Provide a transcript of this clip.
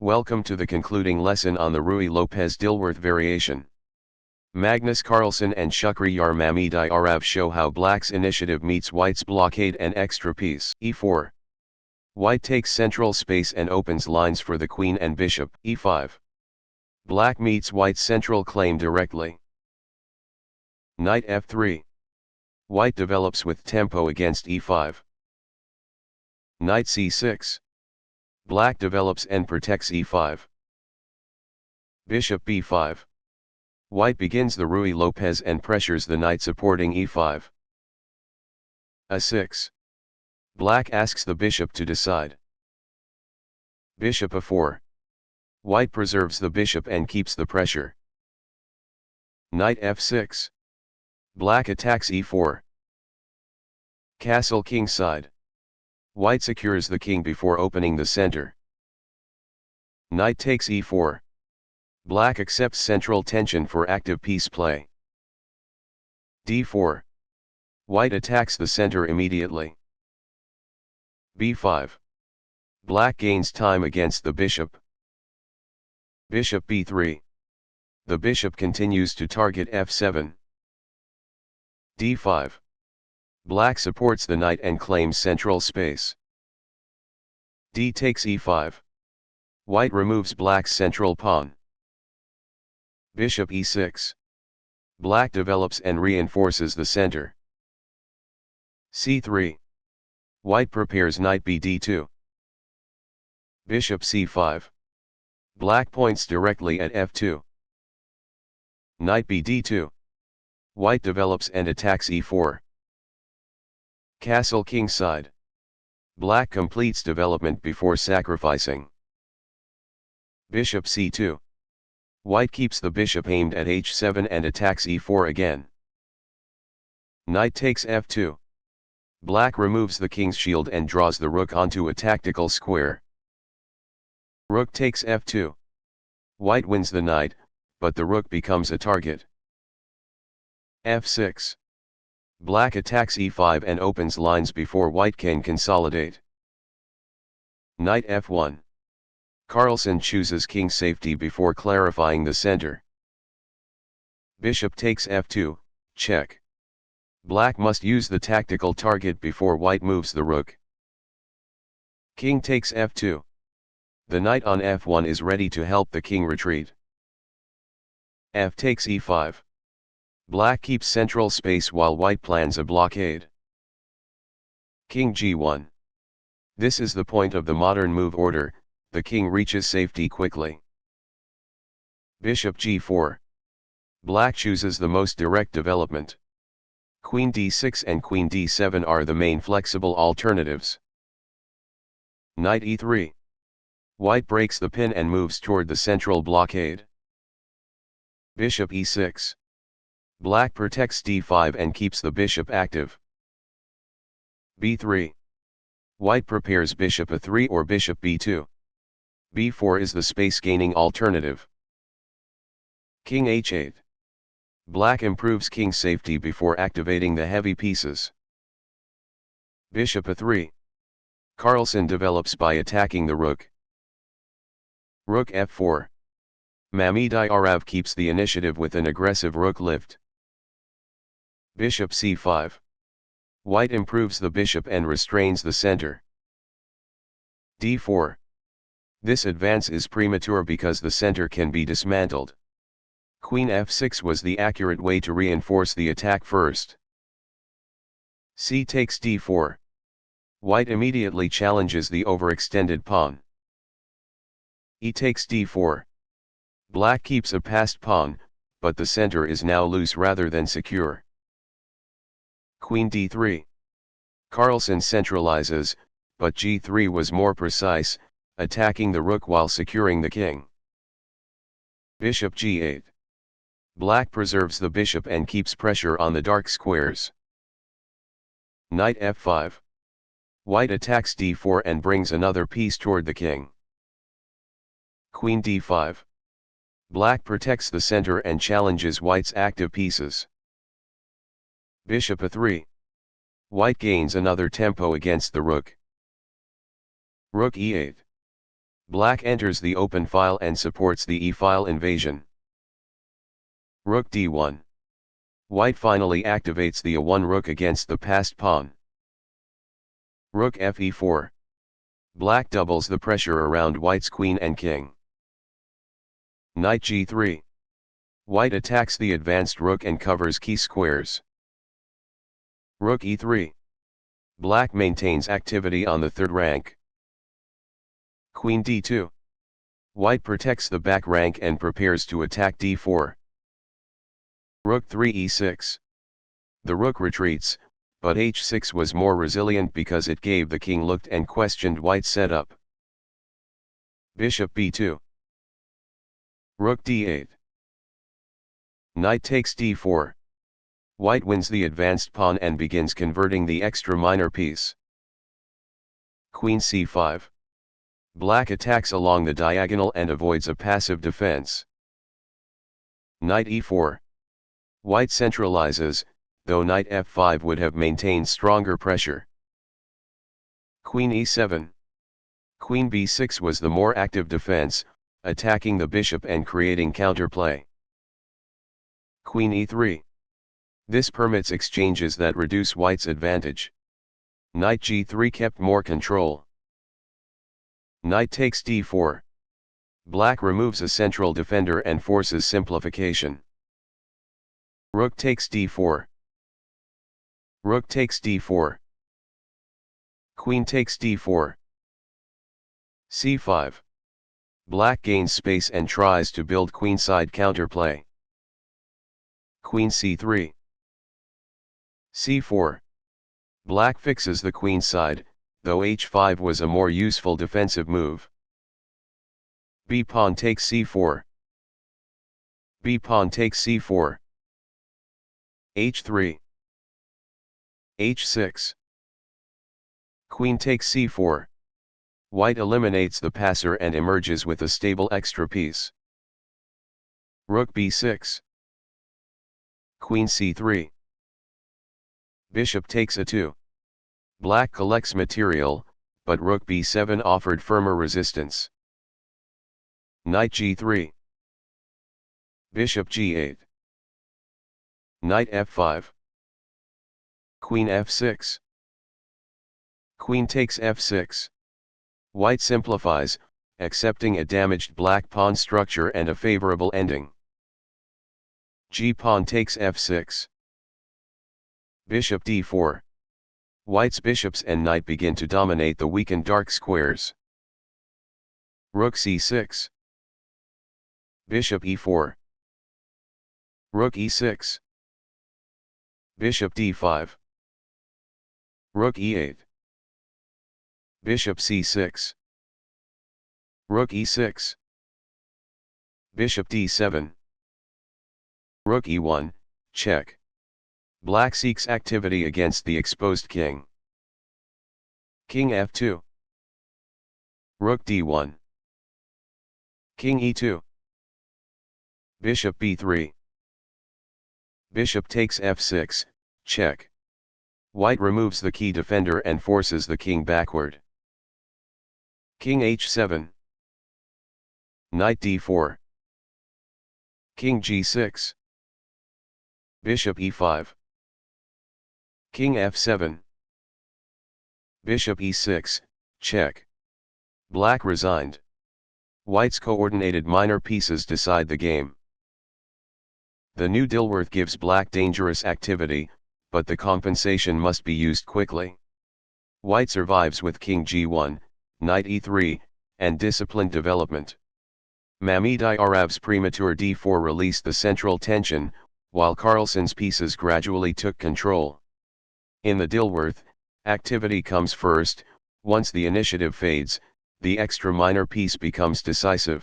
Welcome to the concluding lesson on the Ruy Lopez Dilworth variation. Magnus Carlsen and Shukhriyar Mamedyarov show how black's initiative meets white's blockade and extra piece. e4. White takes central space and opens lines for the queen and bishop. e5. Black meets white's central claim directly. Knight f3. White develops with tempo against e5. Knight c6. Black develops and protects e5. Bishop b5. White begins the Ruy Lopez and pressures the knight supporting e5. a6. Black asks the bishop to decide. Bishop a4. White preserves the bishop and keeps the pressure. Knight f6. Black attacks e4. Castle kingside. White secures the king before opening the center. Knight takes e4. Black accepts central tension for active piece play. d4. White attacks the center immediately. b5. Black gains time against the bishop. Bishop b3. The bishop continues to target f7. d5. Black supports the knight and claims central space. D takes e5. White removes black's central pawn. Bishop e6. Black develops and reinforces the center. c3. White prepares knight bd2. Bishop c5. Black points directly at f2. Knight bd2. White develops and attacks e4. Castle kingside. Black completes development before sacrificing. Bishop c2. White keeps the bishop aimed at h7 and attacks e4 again. Knight takes f2. Black removes the king's shield and draws the rook onto a tactical square. Rook takes f2. White wins the knight, but the rook becomes a target. f6. Black attacks e5 and opens lines before white can consolidate. Knight f1. Carlsen chooses king safety before clarifying the center. Bishop takes f2, check. Black must use the tactical target before white moves the rook. King takes f2. The knight on f1 is ready to help the king retreat. F takes e5. Black keeps central space while white plans a blockade. King g1. This is the point of the modern move order, the king reaches safety quickly. Bishop g4. Black chooses the most direct development. Queen d6 and queen d7 are the main flexible alternatives. Knight e3. White breaks the pin and moves toward the central blockade. Bishop e6. Black protects d5 and keeps the bishop active. b3. White prepares bishop a3 or bishop b2. b4 is the space-gaining alternative. King h8. Black improves king safety before activating the heavy pieces. Bishop a3. Carlsen develops by attacking the rook. Rook f4. Mamedyarov keeps the initiative with an aggressive rook lift. Bishop c5. White improves the bishop and restrains the center. d4. This advance is premature because the center can be dismantled. Queen f6 was the accurate way to reinforce the attack first. C takes d4. White immediately challenges the overextended pawn. E takes d4. Black keeps a passed pawn, but the center is now loose rather than secure. Queen d3. Carlsen centralizes, but g3 was more precise, attacking the rook while securing the king. Bishop g8. Black preserves the bishop and keeps pressure on the dark squares. Knight f5. White attacks d4 and brings another piece toward the king. Queen d5. Black protects the center and challenges white's active pieces. Bishop a3. White gains another tempo against the rook. Rook e8. Black enters the open file and supports the e-file invasion. Rook d1. White finally activates the a1 rook against the passed pawn. Rook fe4. Black doubles the pressure around White's queen and king. Knight g3. White attacks the advanced rook and covers key squares. Rook e3. Black maintains activity on the third rank. Queen d2. White protects the back rank and prepares to attack d4. Rook 3 e6. The rook retreats, but h6 was more resilient because it gave the king looked and questioned White's setup. Bishop b2. Rook d8. Knight takes d4. White wins the advanced pawn and begins converting the extra minor piece. Queen c5. Black attacks along the diagonal and avoids a passive defense. Knight e4. White centralizes, though knight f5 would have maintained stronger pressure. Queen e7. Queen b6 was the more active defense, attacking the bishop and creating counterplay. Queen e3. This permits exchanges that reduce White's advantage. Knight g3 kept more control. Knight takes d4. Black removes a central defender and forces simplification. Rook takes d4. Rook takes d4. Queen takes d4. c5. Black gains space and tries to build queenside counterplay. Queen c3. c4. Black fixes the queenside, though h5 was a more useful defensive move. B-pawn takes c4. B-pawn takes c4. h3. h6. Queen takes c4. White eliminates the passer and emerges with a stable extra piece. Rook b6. Queen c3. Bishop takes a2. Black collects material, but rook b7 offered firmer resistance. Knight g3. Bishop g8. Knight f5. Queen f6. Queen takes f6. White simplifies, accepting a damaged black pawn structure and a favorable ending. G-pawn takes f6. Bishop d4. White's bishops and knight begin to dominate the weakened dark squares. Rook c6. Bishop e4. Rook e6. Bishop d5. Rook e8. Bishop c6. Rook e6. Bishop d7. Rook e1, check. Black seeks activity against the exposed king. King f2. Rook d1. King e2. Bishop b3. Bishop takes f6, check. White removes the key defender and forces the king backward. King h7. Knight d4. King g6. Bishop e5. King f7. Bishop e6, check. Black resigned. White's coordinated minor pieces decide the game. The new Dilworth gives Black dangerous activity, but the compensation must be used quickly. White survives with King g1, Knight e3, and disciplined development. Mamedyarov's premature d4 released the central tension, while Carlsen's pieces gradually took control. In the Dilworth, activity comes first. Once the initiative fades, the extra minor piece becomes decisive.